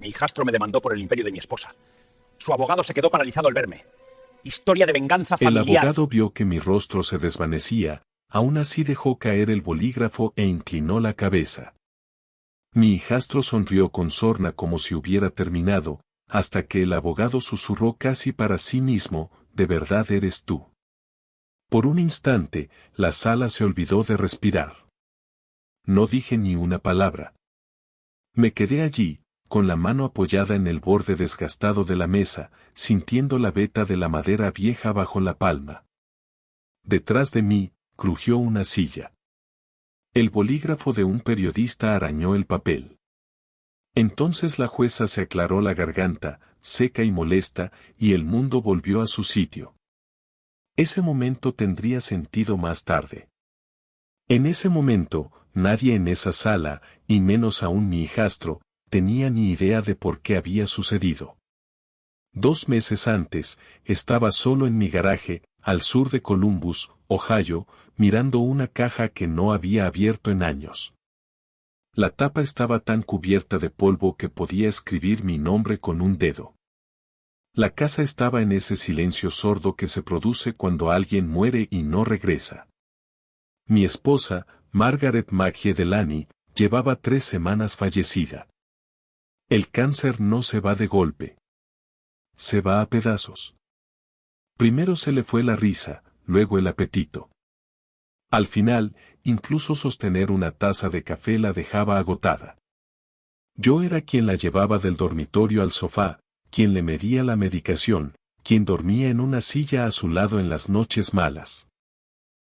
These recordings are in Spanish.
Mi hijastro me demandó por el imperio de mi esposa. Su abogado se quedó paralizado al verme. Historia de venganza El familiar. abogado vio que mi rostro se desvanecía, aún así dejó caer el bolígrafo e inclinó la cabeza. Mi hijastro sonrió con sorna como si hubiera terminado, hasta que el abogado susurró casi para sí mismo, «¿De verdad eres tú?». Por un instante, la sala se olvidó de respirar. No dije ni una palabra. Me quedé allí, con la mano apoyada en el borde desgastado de la mesa, sintiendo la veta de la madera vieja bajo la palma. Detrás de mí, crujió una silla. El bolígrafo de un periodista arañó el papel. Entonces la jueza se aclaró la garganta, seca y molesta, y el mundo volvió a su sitio. Ese momento tendría sentido más tarde. En ese momento, nadie en esa sala, y menos aún mi hijastro, tenía ni idea de por qué había sucedido. 2 meses antes, estaba solo en mi garaje, al sur de Columbus, Ohio, mirando una caja que no había abierto en años. La tapa estaba tan cubierta de polvo que podía escribir mi nombre con un dedo. La casa estaba en ese silencio sordo que se produce cuando alguien muere y no regresa. Mi esposa, Margaret Maggie Delaney, llevaba 3 semanas fallecida. El cáncer no se va de golpe. Se va a pedazos. Primero se le fue la risa, luego el apetito. Al final, incluso sostener una taza de café la dejaba agotada. Yo era quien la llevaba del dormitorio al sofá, quien le medía la medicación, quien dormía en una silla a su lado en las noches malas.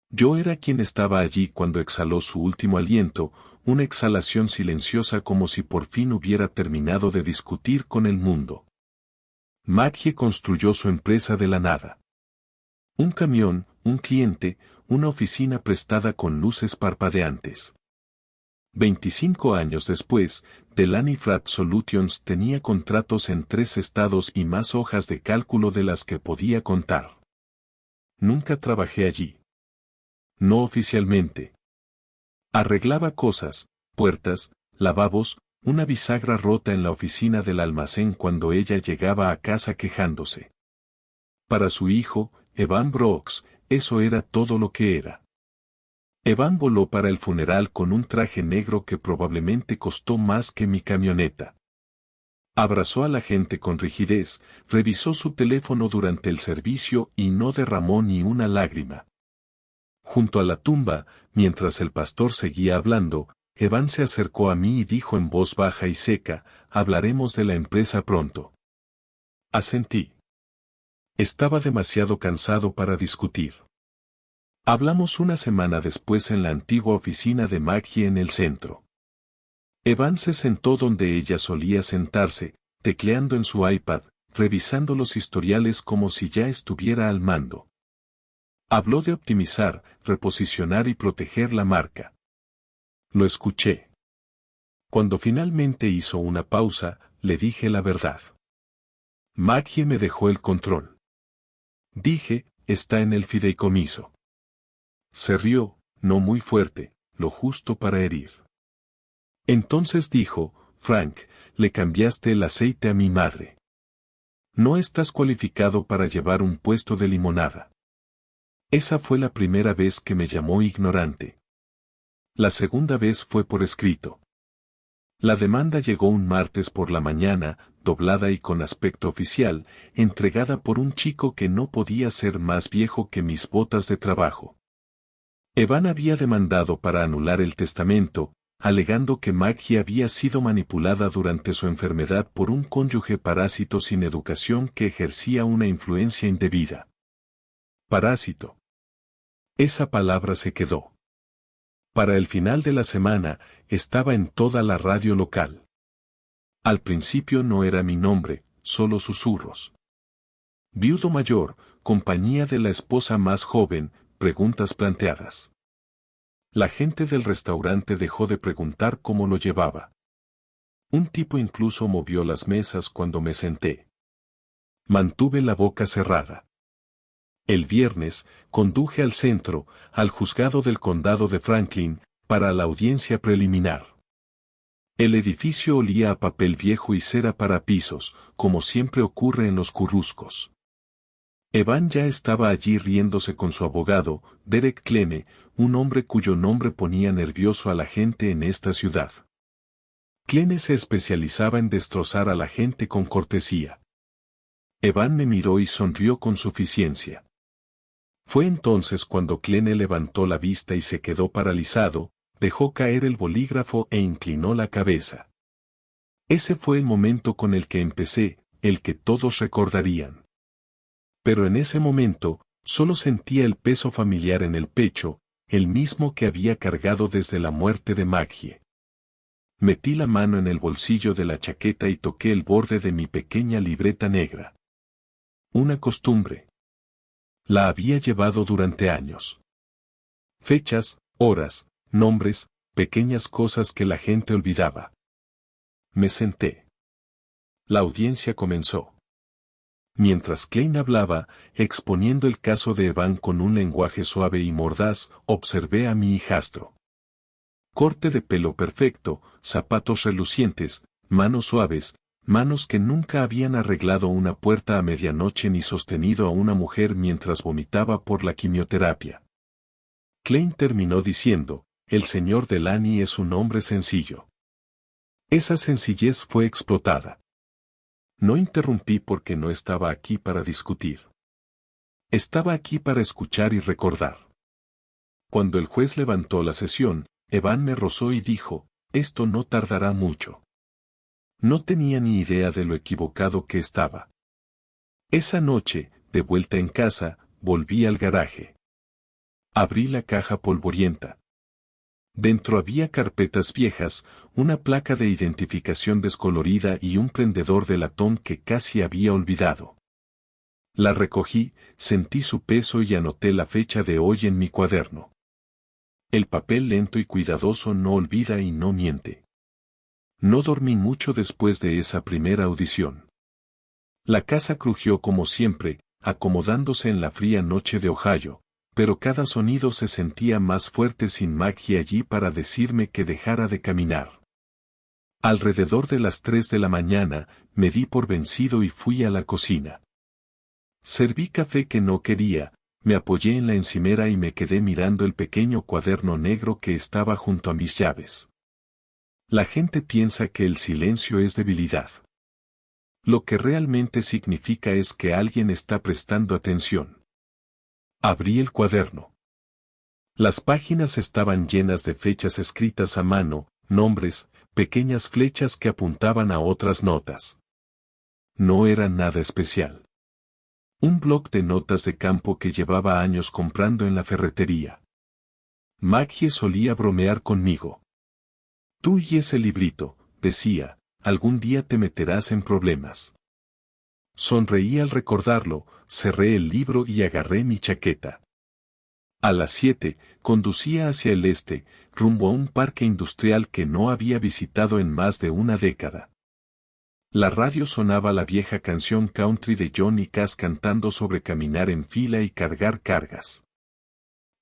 Yo era quien estaba allí cuando exhaló su último aliento, una exhalación silenciosa como si por fin hubiera terminado de discutir con el mundo. Maggie construyó su empresa de la nada. Un camión, un cliente, una oficina prestada con luces parpadeantes. 25 años después, Delaney Freight Solutions tenía contratos en 3 estados y más hojas de cálculo de las que podía contar. Nunca trabajé allí. No oficialmente. Arreglaba cosas, puertas, lavabos, una bisagra rota en la oficina del almacén cuando ella llegaba a casa quejándose. Para su hijo, Evan Brooks, eso era todo lo que era. Evan voló para el funeral con un traje negro que probablemente costó más que mi camioneta. Abrazó a la gente con rigidez, revisó su teléfono durante el servicio y no derramó ni una lágrima. Junto a la tumba, mientras el pastor seguía hablando, Evan se acercó a mí y dijo en voz baja y seca, «Hablaremos de la empresa pronto». Asentí. Estaba demasiado cansado para discutir. Hablamos una semana después en la antigua oficina de Maggie en el centro. Evan se sentó donde ella solía sentarse, tecleando en su iPad, revisando los historiales como si ya estuviera al mando. Habló de optimizar, reposicionar y proteger la marca. Lo escuché. Cuando finalmente hizo una pausa, le dije la verdad. Maggie me dejó el control. Dije, está en el fideicomiso. Se rió, no muy fuerte, lo justo para herir. Entonces dijo, Frank, le cambiaste el aceite a mi madre. No estás cualificado para llevar un puesto de limonada. Esa fue la primera vez que me llamó ignorante. La segunda vez fue por escrito. La demanda llegó un martes por la mañana, doblada y con aspecto oficial, entregada por un chico que no podía ser más viejo que mis botas de trabajo. Evan había demandado para anular el testamento, alegando que Maggie había sido manipulada durante su enfermedad por un cónyuge parásito sin educación que ejercía una influencia indebida. Parásito. Esa palabra se quedó. Para el final de la semana, estaba en toda la radio local. Al principio no era mi nombre, solo susurros. Viudo mayor, compañía de la esposa más joven, preguntas planteadas. La gente del restaurante dejó de preguntar cómo lo llevaba. Un tipo incluso movió las mesas cuando me senté. Mantuve la boca cerrada. El viernes, conduje al centro, al juzgado del condado de Franklin, para la audiencia preliminar. El edificio olía a papel viejo y cera para pisos, como siempre ocurre en los curruscos. Evan ya estaba allí riéndose con su abogado, Derek Klene, un hombre cuyo nombre ponía nervioso a la gente en esta ciudad. Klene se especializaba en destrozar a la gente con cortesía. Evan me miró y sonrió con suficiencia. Fue entonces cuando Klene levantó la vista y se quedó paralizado, dejó caer el bolígrafo e inclinó la cabeza. Ese fue el momento con el que empecé, el que todos recordarían. Pero en ese momento, solo sentía el peso familiar en el pecho, el mismo que había cargado desde la muerte de Maggie. Metí la mano en el bolsillo de la chaqueta y toqué el borde de mi pequeña libreta negra. Una costumbre. La había llevado durante años. Fechas, horas, nombres, pequeñas cosas que la gente olvidaba. Me senté. La audiencia comenzó. Mientras Klein hablaba, exponiendo el caso de Evan con un lenguaje suave y mordaz, observé a mi hijastro. Corte de pelo perfecto, zapatos relucientes, manos suaves, manos que nunca habían arreglado una puerta a medianoche ni sostenido a una mujer mientras vomitaba por la quimioterapia. Klein terminó diciendo, el señor Delany es un hombre sencillo. Esa sencillez fue explotada. No interrumpí porque no estaba aquí para discutir. Estaba aquí para escuchar y recordar. Cuando el juez levantó la sesión, Evan me rozó y dijo, esto no tardará mucho. No tenía ni idea de lo equivocado que estaba. Esa noche, de vuelta en casa, volví al garaje. Abrí la caja polvorienta. Dentro había carpetas viejas, una placa de identificación descolorida y un prendedor de latón que casi había olvidado. La recogí, sentí su peso y anoté la fecha de hoy en mi cuaderno. El papel lento y cuidadoso no olvida y no miente. No dormí mucho después de esa primera audición. La casa crujió como siempre, acomodándose en la fría noche de Ohio, pero cada sonido se sentía más fuerte sin Maggie allí para decirme que dejara de caminar. Alrededor de las 3 de la mañana, me di por vencido y fui a la cocina. Serví café que no quería, me apoyé en la encimera y me quedé mirando el pequeño cuaderno negro que estaba junto a mis llaves. La gente piensa que el silencio es debilidad. Lo que realmente significa es que alguien está prestando atención. Abrí el cuaderno. Las páginas estaban llenas de fechas escritas a mano, nombres, pequeñas flechas que apuntaban a otras notas. No era nada especial. Un bloc de notas de campo que llevaba años comprando en la ferretería. Maggie solía bromear conmigo. Tú y ese librito, decía, algún día te meterás en problemas. Sonreí al recordarlo, cerré el libro y agarré mi chaqueta. A las 7, conducía hacia el este, rumbo a un parque industrial que no había visitado en más de una década. La radio sonaba la vieja canción country de Johnny Cash cantando sobre caminar en fila y cargar cargas.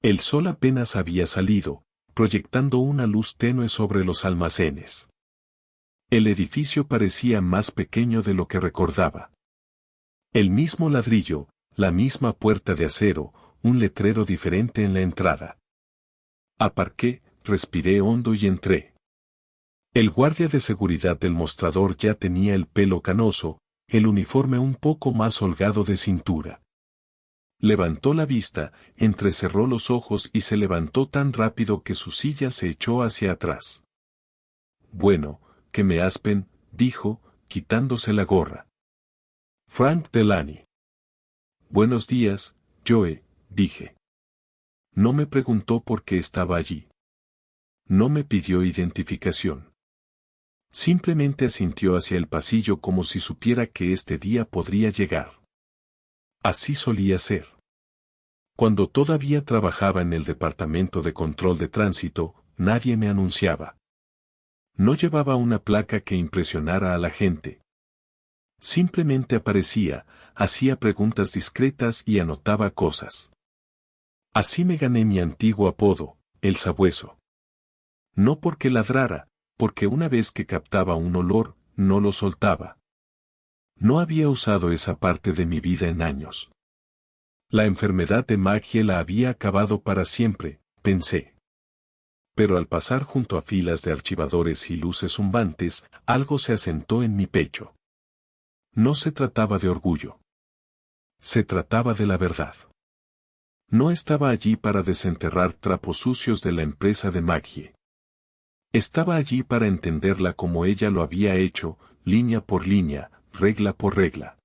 El sol apenas había salido, proyectando una luz tenue sobre los almacenes. El edificio parecía más pequeño de lo que recordaba. El mismo ladrillo, la misma puerta de acero, un letrero diferente en la entrada. Aparqué, respiré hondo y entré. El guardia de seguridad del mostrador ya tenía el pelo canoso, el uniforme un poco más holgado de cintura. Levantó la vista, entrecerró los ojos y se levantó tan rápido que su silla se echó hacia atrás. Bueno, que me aspen, dijo, quitándose la gorra. Frank Delany. Buenos días, Joe, dije. No me preguntó por qué estaba allí. No me pidió identificación. Simplemente asintió hacia el pasillo como si supiera que este día podría llegar. Así solía ser. Cuando todavía trabajaba en el departamento de control de tránsito, nadie me anunciaba. No llevaba una placa que impresionara a la gente. Simplemente aparecía, hacía preguntas discretas y anotaba cosas. Así me gané mi antiguo apodo, el sabueso. No porque ladrara, porque una vez que captaba un olor, no lo soltaba. No había usado esa parte de mi vida en años. La enfermedad de Maggie la había acabado para siempre, pensé. Pero al pasar junto a filas de archivadores y luces zumbantes, algo se asentó en mi pecho. No se trataba de orgullo. Se trataba de la verdad. No estaba allí para desenterrar trapos sucios de la empresa de Maggie. Estaba allí para entenderla como ella lo había hecho, línea por línea, regla por regla.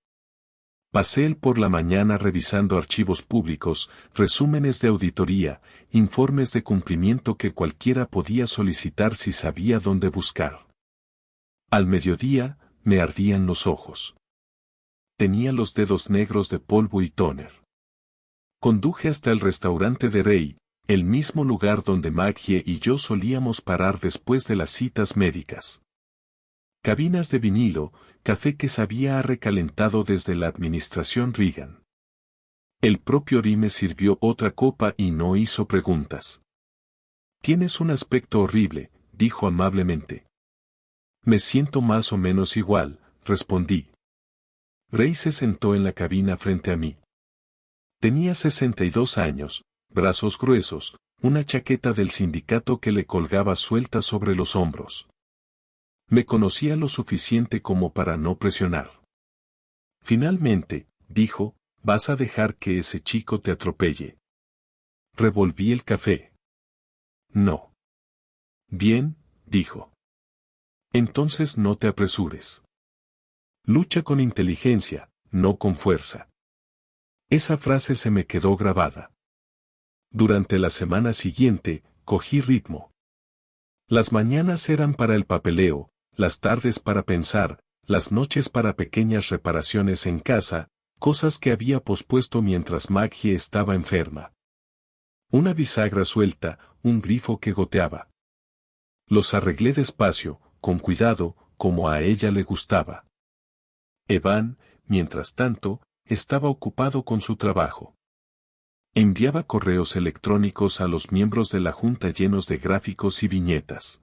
Pasé el por la mañana revisando archivos públicos, resúmenes de auditoría, informes de cumplimiento que cualquiera podía solicitar si sabía dónde buscar. Al mediodía, me ardían los ojos. Tenía los dedos negros de polvo y tóner. Conduje hasta el restaurante de Rey, el mismo lugar donde Maggie y yo solíamos parar después de las citas médicas. Cabinas de vinilo, café que se había recalentado desde la administración Reagan. El propio Ri me sirvió otra copa y no hizo preguntas. Tienes un aspecto horrible, dijo amablemente. Me siento más o menos igual, respondí. Ray se sentó en la cabina frente a mí. Tenía 62 años, brazos gruesos, una chaqueta del sindicato que le colgaba suelta sobre los hombros. Me conocía lo suficiente como para no presionar. Finalmente, dijo, ¿vas a dejar que ese chico te atropelle? Revolví el café. No. Bien, dijo. Entonces no te apresures. Lucha con inteligencia, no con fuerza. Esa frase se me quedó grabada. Durante la semana siguiente, cogí ritmo. Las mañanas eran para el papeleo, las tardes para pensar, las noches para pequeñas reparaciones en casa, cosas que había pospuesto mientras Maggie estaba enferma. Una bisagra suelta, un grifo que goteaba. Los arreglé despacio, con cuidado, como a ella le gustaba. Evan, mientras tanto, estaba ocupado con su trabajo. Enviaba correos electrónicos a los miembros de la junta llenos de gráficos y viñetas.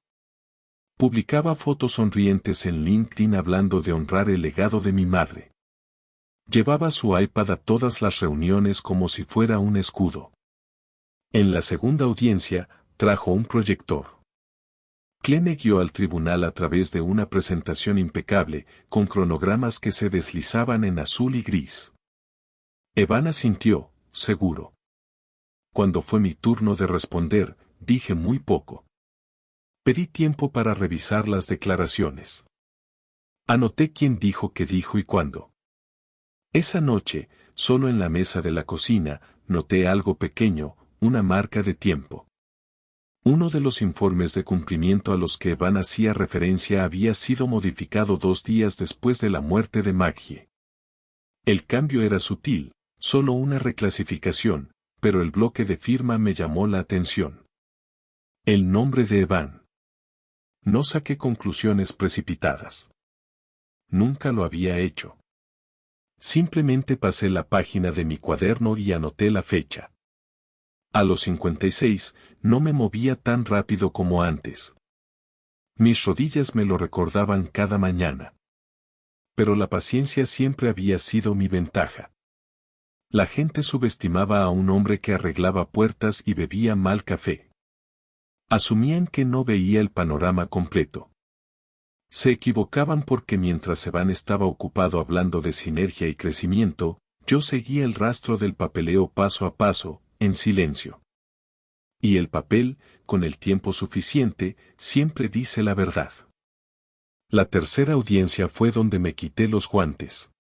Publicaba fotos sonrientes en LinkedIn hablando de honrar el legado de mi madre. Llevaba su iPad a todas las reuniones como si fuera un escudo. En la segunda audiencia, trajo un proyector. Clene guió al tribunal a través de una presentación impecable, con cronogramas que se deslizaban en azul y gris. Evan asintió, seguro. Cuando fue mi turno de responder, dije muy poco. Pedí tiempo para revisar las declaraciones. Anoté quién dijo qué dijo y cuándo. Esa noche, solo en la mesa de la cocina, noté algo pequeño, una marca de tiempo. Uno de los informes de cumplimiento a los que Evan hacía referencia había sido modificado 2 días después de la muerte de Maggie. El cambio era sutil, solo una reclasificación, pero el bloque de firma me llamó la atención. El nombre de Evan. No saqué conclusiones precipitadas. Nunca lo había hecho. Simplemente pasé la página de mi cuaderno y anoté la fecha. A los 56, no me movía tan rápido como antes. Mis rodillas me lo recordaban cada mañana. Pero la paciencia siempre había sido mi ventaja. La gente subestimaba a un hombre que arreglaba puertas y bebía mal café. Asumían que no veía el panorama completo. Se equivocaban porque mientras Evan estaba ocupado hablando de sinergia y crecimiento, yo seguía el rastro del papeleo paso a paso, en silencio. Y el papel, con el tiempo suficiente, siempre dice la verdad. La tercera audiencia fue donde me quité los guantes.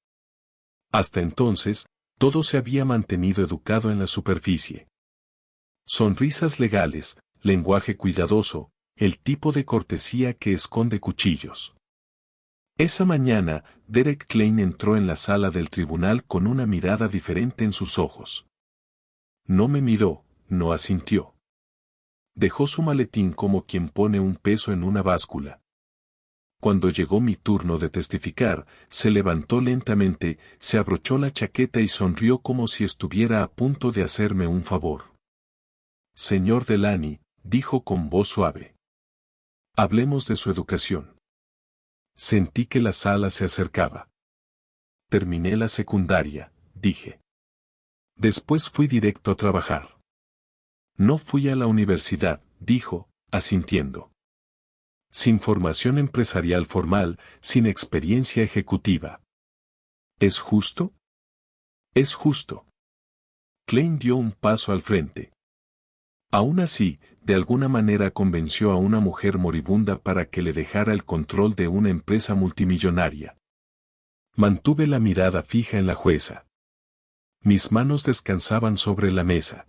Hasta entonces, todo se había mantenido educado en la superficie. Sonrisas legales, lenguaje cuidadoso, el tipo de cortesía que esconde cuchillos. Esa mañana, Derek Klein entró en la sala del tribunal con una mirada diferente en sus ojos. No me miró, no asintió. Dejó su maletín como quien pone un peso en una báscula. Cuando llegó mi turno de testificar, se levantó lentamente, se abrochó la chaqueta y sonrió como si estuviera a punto de hacerme un favor. Señor Delany, dijo con voz suave. Hablemos de su educación. Sentí que la sala se acercaba. Terminé la secundaria, dije. Después fui directo a trabajar. No fui a la universidad, dijo, asintiendo. Sin formación empresarial formal, sin experiencia ejecutiva. ¿Es justo? Es justo. Klein dio un paso al frente. Aún así, de alguna manera convenció a una mujer moribunda para que le dejara el control de una empresa multimillonaria. Mantuve la mirada fija en la jueza. Mis manos descansaban sobre la mesa.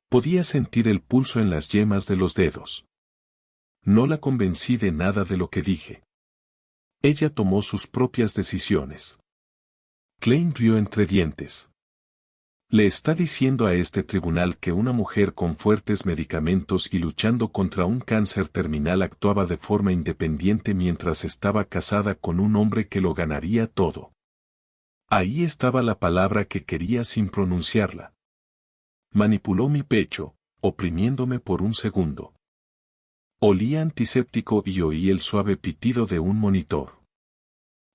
Podía sentir el pulso en las yemas de los dedos. No la convencí de nada de lo que dije. Ella tomó sus propias decisiones. Klein rió entre dientes. Le está diciendo a este tribunal que una mujer con fuertes medicamentos y luchando contra un cáncer terminal actuaba de forma independiente mientras estaba casada con un hombre que lo ganaría todo. Ahí estaba la palabra que quería sin pronunciarla. Manipuló mi pecho, oprimiéndome por un segundo. Olía antiséptico y oí el suave pitido de un monitor.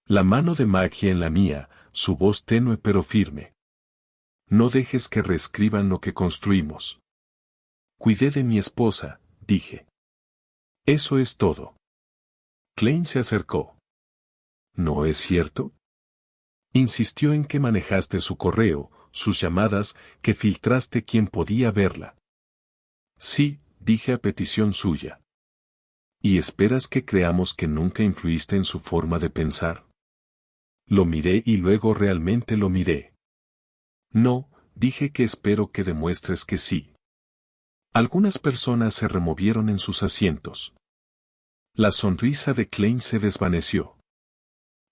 La mano de Maggie en la mía, su voz tenue pero firme. No dejes que reescriban lo que construimos. Cuidé de mi esposa, dije. Eso es todo. Klein se acercó. ¿No es cierto? Insistió en que manejaste su correo, sus llamadas, que filtraste quien podía verla. Sí, dije a petición suya. ¿Y esperas que creamos que nunca influiste en su forma de pensar? Lo miré y luego realmente lo miré. No, dije que espero que demuestres que sí. Algunas personas se removieron en sus asientos. La sonrisa de Klein se desvaneció.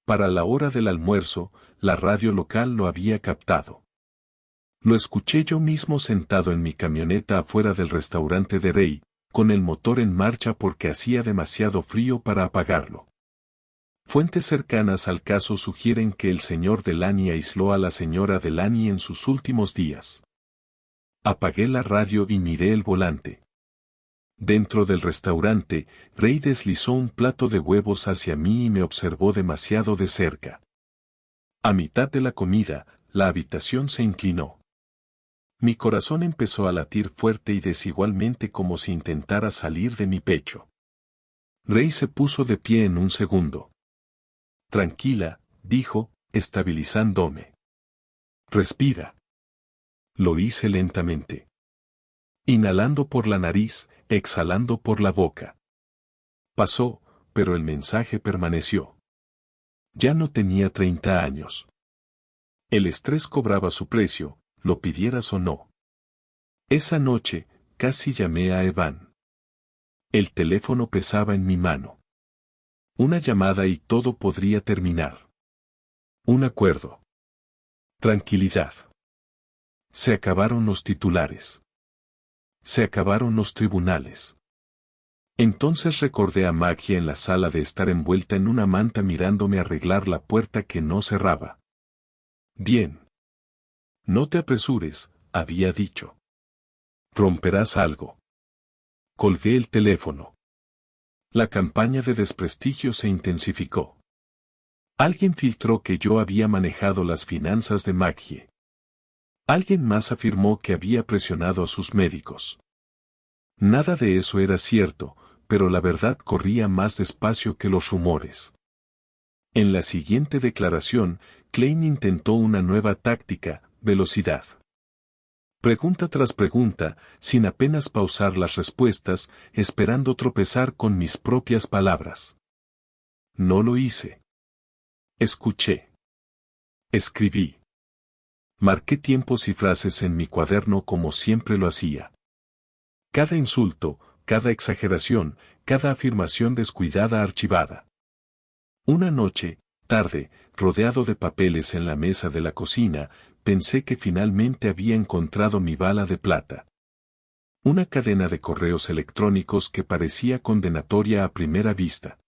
Para la hora del almuerzo, la radio local lo había captado. Lo escuché yo mismo sentado en mi camioneta afuera del restaurante de Ray, con el motor en marcha porque hacía demasiado frío para apagarlo. Fuentes cercanas al caso sugieren que el señor Delany aisló a la señora Delany en sus últimos días. Apagué la radio y miré el volante. Dentro del restaurante, Ray deslizó un plato de huevos hacia mí y me observó demasiado de cerca. A mitad de la comida, la habitación se inclinó. Mi corazón empezó a latir fuerte y desigualmente como si intentara salir de mi pecho. Ray se puso de pie en un segundo. Tranquila, dijo, estabilizándome. Respira. Lo hice lentamente. Inhalando por la nariz, exhalando por la boca. Pasó, pero el mensaje permaneció. Ya no tenía 30 años. El estrés cobraba su precio, lo pidieras o no. Esa noche, casi llamé a Evan. El teléfono pesaba en mi mano. Una llamada y todo podría terminar. Un acuerdo. Tranquilidad. Se acabaron los titulares. Se acabaron los tribunales. Entonces recordé a Maggie en la sala de estar envuelta en una manta mirándome arreglar la puerta que no cerraba. Bien. No te apresures, había dicho. Romperás algo. Colgué el teléfono. La campaña de desprestigio se intensificó. Alguien filtró que yo había manejado las finanzas de Maggie. Alguien más afirmó que había presionado a sus médicos. Nada de eso era cierto, pero la verdad corría más despacio que los rumores. En la siguiente declaración, Klein intentó una nueva táctica, velocidad. Pregunta tras pregunta, sin apenas pausar las respuestas, esperando tropezar con mis propias palabras. No lo hice. Escuché. Escribí. Marqué tiempos y frases en mi cuaderno como siempre lo hacía. Cada insulto, cada exageración, cada afirmación descuidada archivada. Una noche, tarde, rodeado de papeles en la mesa de la cocina, pensé que finalmente había encontrado mi bala de plata. Una cadena de correos electrónicos que parecía condenatoria a primera vista.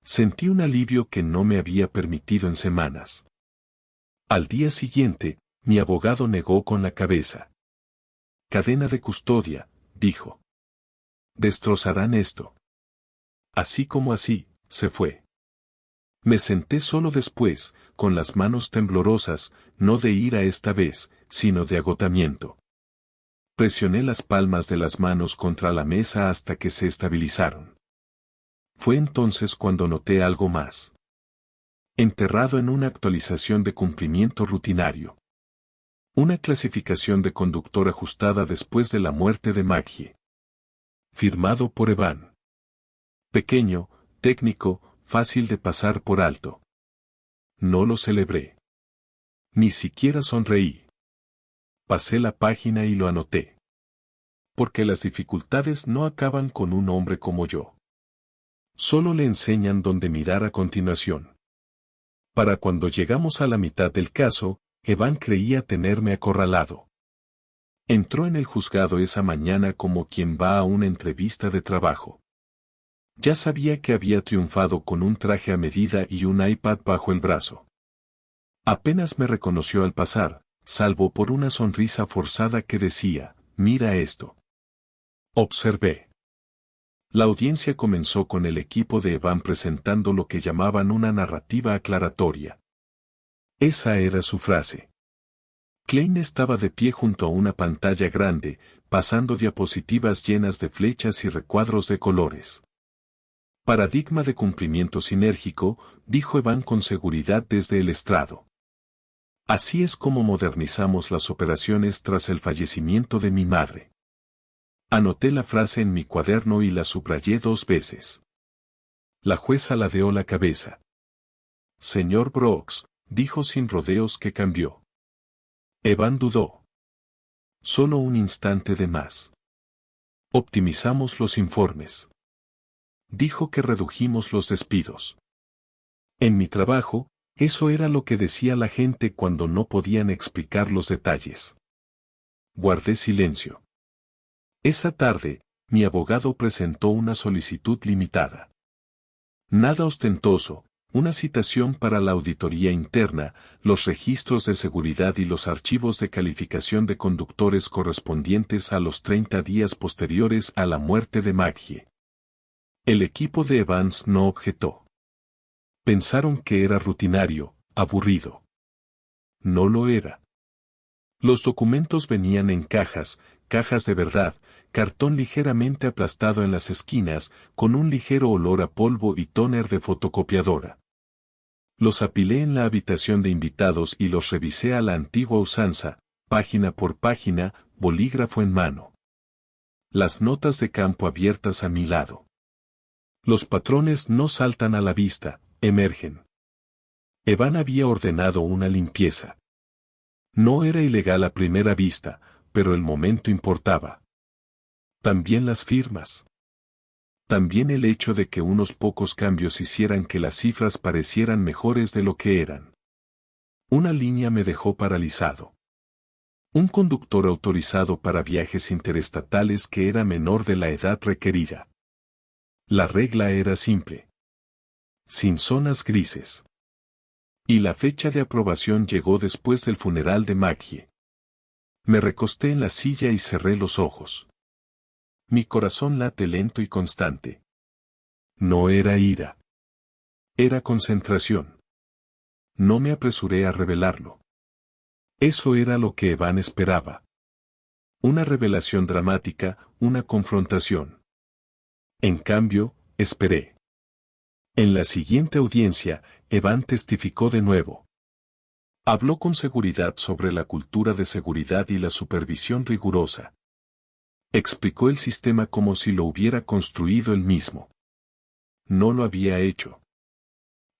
Sentí un alivio que no me había permitido en semanas. Al día siguiente, mi abogado negó con la cabeza. Cadena de custodia, dijo. Destrozarán esto. Así como así, se fue. Me senté solo después, con las manos temblorosas, no de ira esta vez, sino de agotamiento. Presioné las palmas de las manos contra la mesa hasta que se estabilizaron. Fue entonces cuando noté algo más. Enterrado en una actualización de cumplimiento rutinario. Una clasificación de conductor ajustada después de la muerte de Maggie. Firmado por Evan. Pequeño, técnico, fácil de pasar por alto. No lo celebré. Ni siquiera sonreí. Pasé la página y lo anoté. Porque las dificultades no acaban con un hombre como yo. Solo le enseñan dónde mirar a continuación. Para cuando llegamos a la mitad del caso, Evan creía tenerme acorralado. Entró en el juzgado esa mañana como quien va a una entrevista de trabajo. Ya sabía que había triunfado con un traje a medida y un iPad bajo el brazo. Apenas me reconoció al pasar, salvo por una sonrisa forzada que decía, «Mira esto». Observé. La audiencia comenzó con el equipo de Evan presentando lo que llamaban una narrativa aclaratoria. Esa era su frase. Klein estaba de pie junto a una pantalla grande, pasando diapositivas llenas de flechas y recuadros de colores. Paradigma de cumplimiento sinérgico, dijo Evan con seguridad desde el estrado. Así es como modernizamos las operaciones tras el fallecimiento de mi madre. Anoté la frase en mi cuaderno y la subrayé 2 veces. La jueza ladeó la cabeza. Señor Brooks, dijo sin rodeos que cambió. Evan dudó. Solo un instante de más. Optimizamos los informes. Dijo que redujimos los despidos. En mi trabajo, eso era lo que decía la gente cuando no podían explicar los detalles. Guardé silencio. Esa tarde, mi abogado presentó una solicitud limitada. Nada ostentoso, una citación para la auditoría interna, los registros de seguridad y los archivos de calificación de conductores correspondientes a los 30 días posteriores a la muerte de Maggie. El equipo de Evans no objetó. Pensaron que era rutinario, aburrido. No lo era. Los documentos venían en cajas de verdad, cartón ligeramente aplastado en las esquinas, con un ligero olor a polvo y tóner de fotocopiadora. Los apilé en la habitación de invitados y los revisé a la antigua usanza, página por página, bolígrafo en mano. Las notas de campo abiertas a mi lado. Los patrones no saltan a la vista, emergen. Evan había ordenado una limpieza. No era ilegal a primera vista, pero el momento importaba. También las firmas. También el hecho de que unos pocos cambios hicieran que las cifras parecieran mejores de lo que eran. Una línea me dejó paralizado. Un conductor autorizado para viajes interestatales que era menor de la edad requerida. La regla era simple. Sin zonas grises. Y la fecha de aprobación llegó después del funeral de Maggie. Me recosté en la silla y cerré los ojos. Mi corazón late lento y constante. No era ira. Era concentración. No me apresuré a revelarlo. Eso era lo que Evan esperaba. Una revelación dramática, una confrontación. En cambio, esperé. En la siguiente audiencia, Evan testificó de nuevo. Habló con seguridad sobre la cultura de seguridad y la supervisión rigurosa. Explicó el sistema como si lo hubiera construido él mismo. No lo había hecho.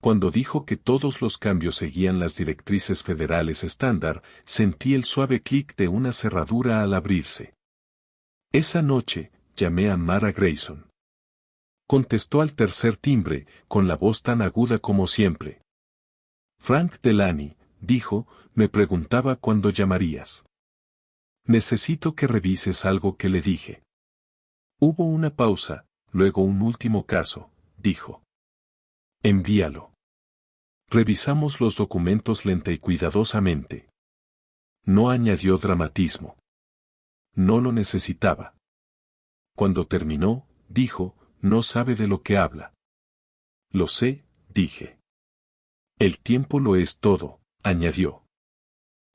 Cuando dijo que todos los cambios seguían las directrices federales estándar, sentí el suave clic de una cerradura al abrirse. Esa noche, llamé a Mara Grayson. Contestó al tercer timbre, con la voz tan aguda como siempre. Frank Delany, dijo, me preguntaba cuándo llamarías. Necesito que revises algo que le dije. Hubo una pausa, luego un último caso, dijo. Envíalo. Revisamos los documentos lenta y cuidadosamente. No añadió dramatismo. No lo necesitaba. Cuando terminó, dijo, no sabe de lo que habla. Lo sé, dije. El tiempo lo es todo, añadió.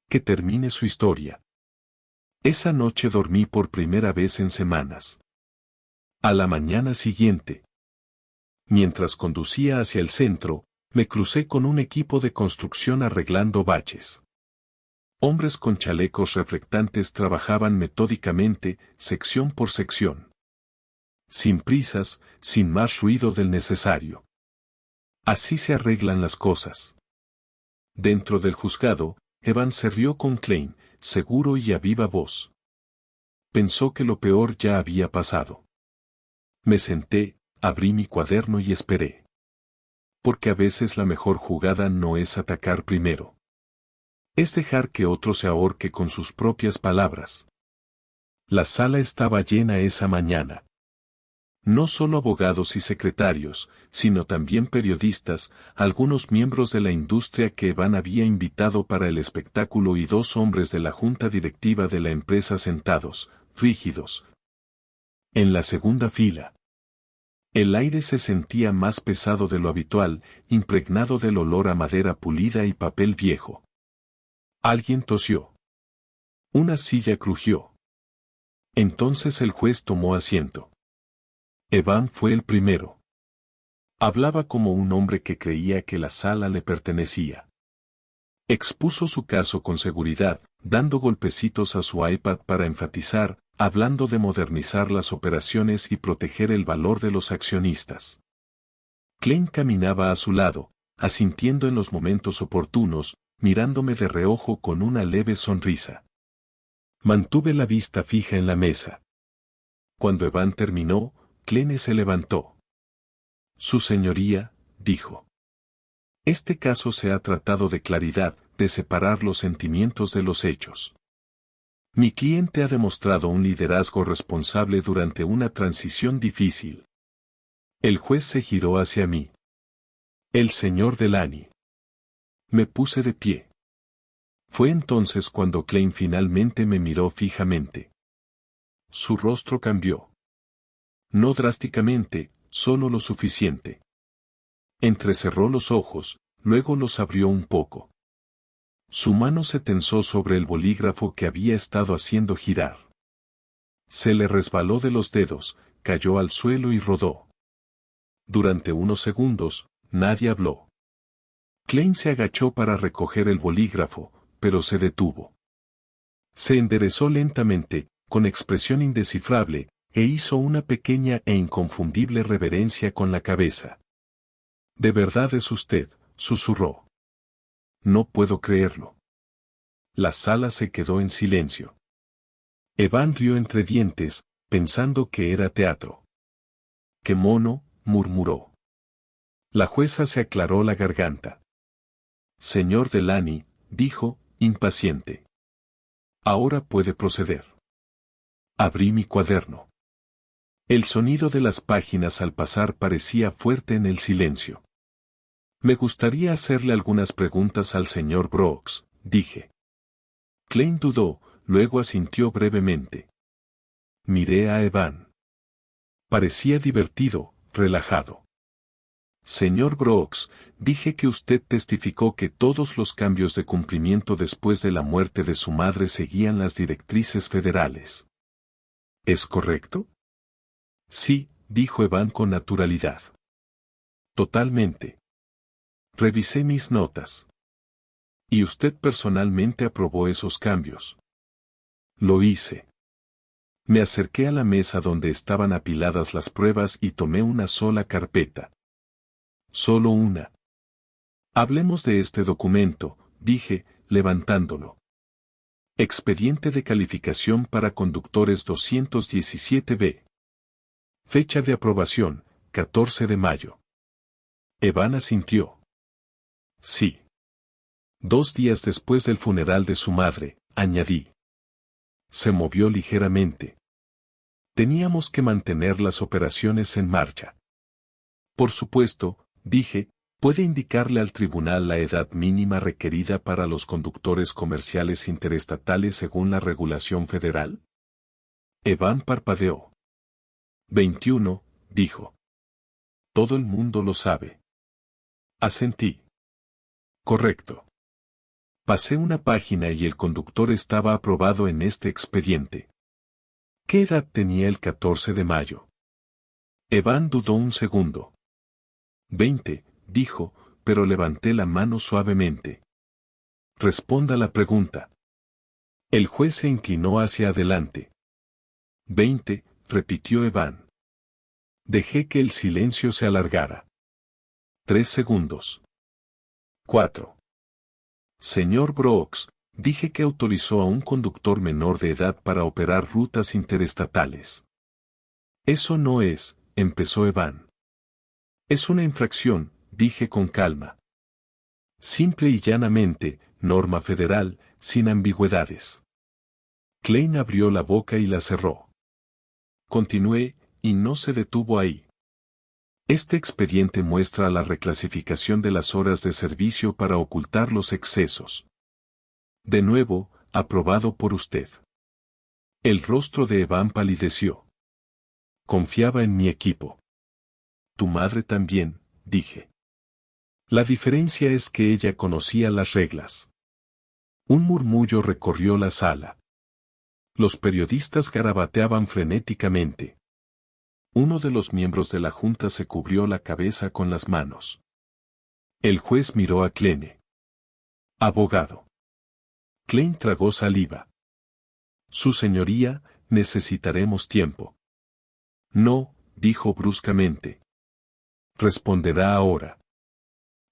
Que termine su historia. Esa noche dormí por primera vez en semanas. A la mañana siguiente, mientras conducía hacia el centro, me crucé con un equipo de construcción arreglando baches. Hombres con chalecos reflectantes trabajaban metódicamente, sección por sección. Sin prisas, sin más ruido del necesario. Así se arreglan las cosas. Dentro del juzgado, Evan se rió con Klein, seguro y a viva voz. Pensó que lo peor ya había pasado. Me senté, abrí mi cuaderno y esperé. Porque a veces la mejor jugada no es atacar primero. Es dejar que otro se ahorque con sus propias palabras. La sala estaba llena esa mañana. No solo abogados y secretarios, sino también periodistas, algunos miembros de la industria que Evan había invitado para el espectáculo y 2 hombres de la junta directiva de la empresa sentados, rígidos, en la segunda fila. El aire se sentía más pesado de lo habitual, impregnado del olor a madera pulida y papel viejo. Alguien tosió. Una silla crujió. Entonces el juez tomó asiento. Evan fue el primero. Hablaba como un hombre que creía que la sala le pertenecía. Expuso su caso con seguridad, dando golpecitos a su iPad para enfatizar, hablando de modernizar las operaciones y proteger el valor de los accionistas. Klein caminaba a su lado, asintiendo en los momentos oportunos, mirándome de reojo con una leve sonrisa. Mantuve la vista fija en la mesa. Cuando Evan terminó, Klein se levantó. Su señoría, dijo. Este caso se ha tratado de claridad, de separar los sentimientos de los hechos. Mi cliente ha demostrado un liderazgo responsable durante una transición difícil. El juez se giró hacia mí. El señor Delany. Me puse de pie. Fue entonces cuando Klein finalmente me miró fijamente. Su rostro cambió. No drásticamente, solo lo suficiente. Entrecerró los ojos, luego los abrió un poco. Su mano se tensó sobre el bolígrafo que había estado haciendo girar. Se le resbaló de los dedos, cayó al suelo y rodó. Durante unos segundos, nadie habló. Klein se agachó para recoger el bolígrafo, pero se detuvo. Se enderezó lentamente, con expresión indescifrable, e hizo una pequeña e inconfundible reverencia con la cabeza. «De verdad es usted», susurró. «No puedo creerlo». La sala se quedó en silencio. Evan rió entre dientes, pensando que era teatro. «¡Qué mono!», murmuró. La jueza se aclaró la garganta. «Señor Delany», dijo, impaciente. «Ahora puede proceder». Abrí mi cuaderno. El sonido de las páginas al pasar parecía fuerte en el silencio. «Me gustaría hacerle algunas preguntas al señor Brooks», dije. Klein dudó, luego asintió brevemente. Miré a Evan. Parecía divertido, relajado. «Señor Brooks, dije que usted testificó que todos los cambios de cumplimiento después de la muerte de su madre seguían las directrices federales. ¿Es correcto?» «Sí», dijo Evan con naturalidad. «Totalmente. Revisé mis notas». «¿Y usted personalmente aprobó esos cambios?» «Lo hice». Me acerqué a la mesa donde estaban apiladas las pruebas y tomé una sola carpeta. «Solo una». «Hablemos de este documento», dije, levantándolo. «Expediente de calificación para conductores 217B. Fecha de aprobación, 14 de mayo. Evan asintió. «Sí». 2 días después del funeral de su madre, añadí. Se movió ligeramente. Teníamos que mantener las operaciones en marcha. «Por supuesto», dije, «¿puede indicarle al tribunal la edad mínima requerida para los conductores comerciales interestatales según la regulación federal?» Evan parpadeó. 21, dijo. Todo el mundo lo sabe. Asentí. Correcto. Pasé una página y el conductor estaba aprobado en este expediente. ¿Qué edad tenía el 14 de mayo? Evan dudó un segundo. 20, dijo, pero levanté la mano suavemente. Responda la pregunta. El juez se inclinó hacia adelante. 20, repitió Evan. Dejé que el silencio se alargara. 3 segundos. 4. Señor Brooks, dije que autorizó a un conductor menor de edad para operar rutas interestatales. Eso no es, empezó Evan. Es una infracción, dije con calma. Simple y llanamente, norma federal, sin ambigüedades. Klein abrió la boca y la cerró. Continué, y no se detuvo ahí. Este expediente muestra la reclasificación de las horas de servicio para ocultar los excesos. De nuevo, aprobado por usted. El rostro de Evan palideció. Confiaba en mi equipo. Tu madre también, dije. La diferencia es que ella conocía las reglas. Un murmullo recorrió la sala. Los periodistas garabateaban frenéticamente. Uno de los miembros de la junta se cubrió la cabeza con las manos. El juez miró a Klein. Abogado. Klein tragó saliva. Su señoría, necesitaremos tiempo. No, dijo bruscamente. Responderá ahora.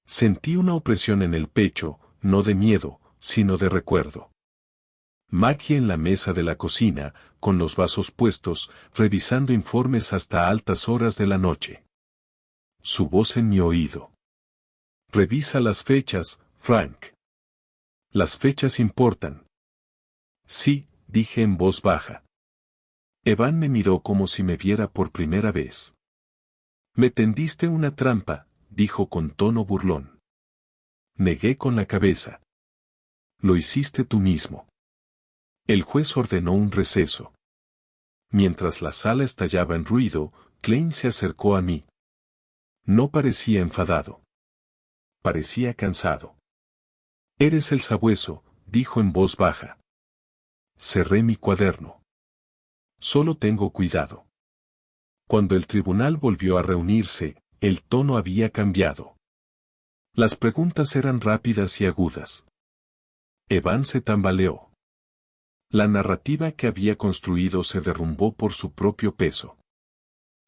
Sentí una opresión en el pecho, no de miedo, sino de recuerdo. Maggie en la mesa de la cocina, con los vasos puestos, revisando informes hasta altas horas de la noche. Su voz en mi oído. Revisa las fechas, Frank. Las fechas importan. Sí, dije en voz baja. Evan me miró como si me viera por primera vez. Me tendiste una trampa, dijo con tono burlón. Negué con la cabeza. Lo hiciste tú mismo. El juez ordenó un receso. Mientras la sala estallaba en ruido, Klein se acercó a mí. No parecía enfadado. Parecía cansado. Eres el sabueso, dijo en voz baja. Cerré mi cuaderno. Solo tengo cuidado. Cuando el tribunal volvió a reunirse, el tono había cambiado. Las preguntas eran rápidas y agudas. Evan se tambaleó. La narrativa que había construido se derrumbó por su propio peso.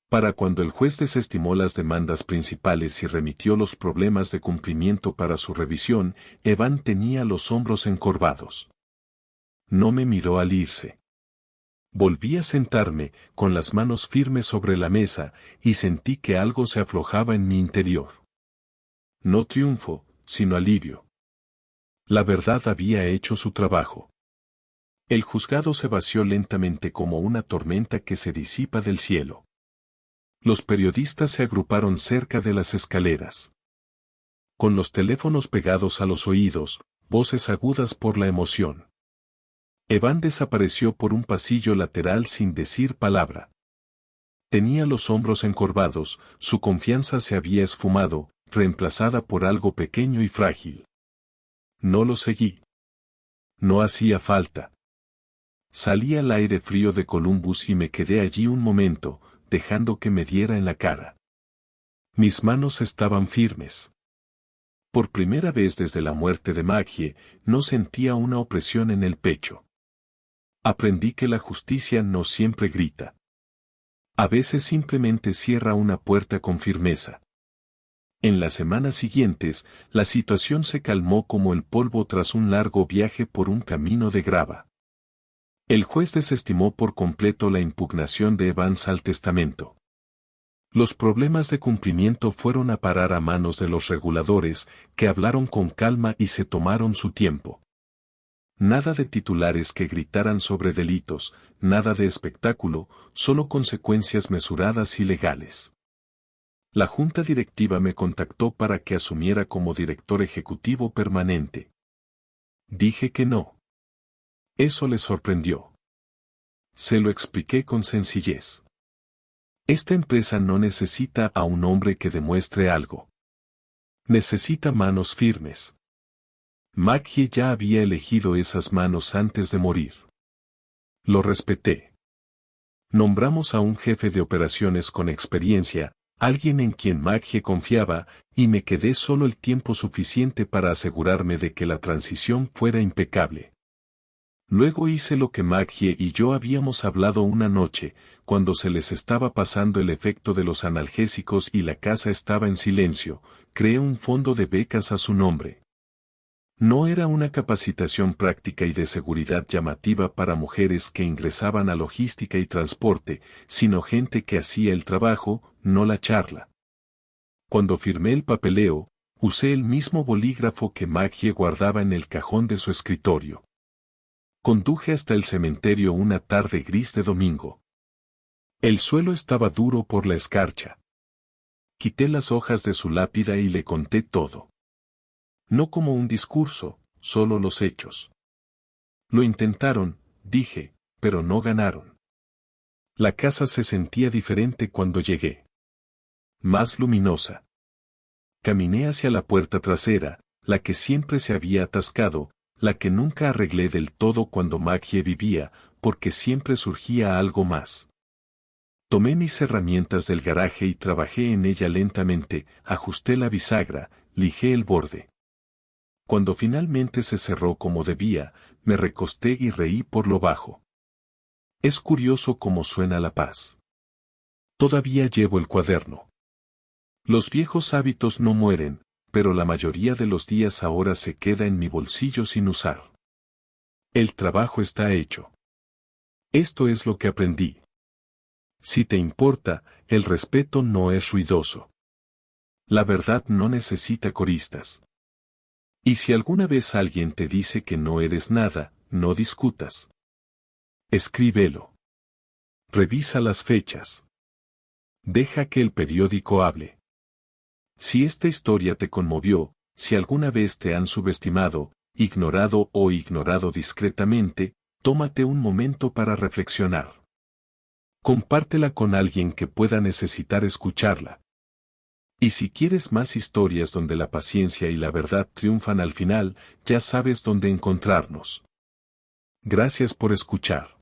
Para cuando el juez desestimó las demandas principales y remitió los problemas de cumplimiento para su revisión, Evan tenía los hombros encorvados. No me miró al irse. Volví a sentarme, con las manos firmes sobre la mesa, y sentí que algo se aflojaba en mi interior. No triunfo, sino alivio. La verdad había hecho su trabajo. El juzgado se vació lentamente como una tormenta que se disipa del cielo. Los periodistas se agruparon cerca de las escaleras. Con los teléfonos pegados a los oídos, voces agudas por la emoción. Evan desapareció por un pasillo lateral sin decir palabra. Tenía los hombros encorvados, su confianza se había esfumado, reemplazada por algo pequeño y frágil. No lo seguí. No hacía falta. Salí al aire frío de Columbus y me quedé allí un momento, dejando que me diera en la cara. Mis manos estaban firmes. Por primera vez desde la muerte de Maggie, no sentía una opresión en el pecho. Aprendí que la justicia no siempre grita. A veces simplemente cierra una puerta con firmeza. En las semanas siguientes, la situación se calmó como el polvo tras un largo viaje por un camino de grava. El juez desestimó por completo la impugnación de Evans al testamento. Los problemas de cumplimiento fueron a parar a manos de los reguladores, que hablaron con calma y se tomaron su tiempo. Nada de titulares que gritaran sobre delitos, nada de espectáculo, solo consecuencias mesuradas y legales. La junta directiva me contactó para que asumiera como director ejecutivo permanente. Dije que no. Eso le sorprendió. Se lo expliqué con sencillez. Esta empresa no necesita a un hombre que demuestre algo. Necesita manos firmes. Maggie ya había elegido esas manos antes de morir. Lo respeté. Nombramos a un jefe de operaciones con experiencia, alguien en quien Maggie confiaba, y me quedé solo el tiempo suficiente para asegurarme de que la transición fuera impecable. Luego hice lo que Maggie y yo habíamos hablado una noche, cuando se les estaba pasando el efecto de los analgésicos y la casa estaba en silencio, creé un fondo de becas a su nombre. No era una capacitación práctica y de seguridad llamativa para mujeres que ingresaban a logística y transporte, sino gente que hacía el trabajo, no la charla. Cuando firmé el papeleo, usé el mismo bolígrafo que Maggie guardaba en el cajón de su escritorio. Conduje hasta el cementerio una tarde gris de domingo. El suelo estaba duro por la escarcha. Quité las hojas de su lápida y le conté todo. No como un discurso, solo los hechos. Lo intentaron, dije, pero no ganaron. La casa se sentía diferente cuando llegué. Más luminosa. Caminé hacia la puerta trasera, la que siempre se había atascado, la que nunca arreglé del todo cuando Maggie vivía, porque siempre surgía algo más. Tomé mis herramientas del garaje y trabajé en ella lentamente, ajusté la bisagra, lijé el borde. Cuando finalmente se cerró como debía, me recosté y reí por lo bajo. Es curioso cómo suena la paz. Todavía llevo el cuaderno. Los viejos hábitos no mueren, pero la mayoría de los días ahora se queda en mi bolsillo sin usar. El trabajo está hecho. Esto es lo que aprendí. Si te importa, el respeto no es ruidoso. La verdad no necesita coristas. Y si alguna vez alguien te dice que no eres nada, no discutas. Escríbelo. Revisa las fechas. Deja que el periódico hable. Si esta historia te conmovió, si alguna vez te han subestimado, ignorado o ignorado discretamente, tómate un momento para reflexionar. Compártela con alguien que pueda necesitar escucharla. Y si quieres más historias donde la paciencia y la verdad triunfan al final, ya sabes dónde encontrarnos. Gracias por escuchar.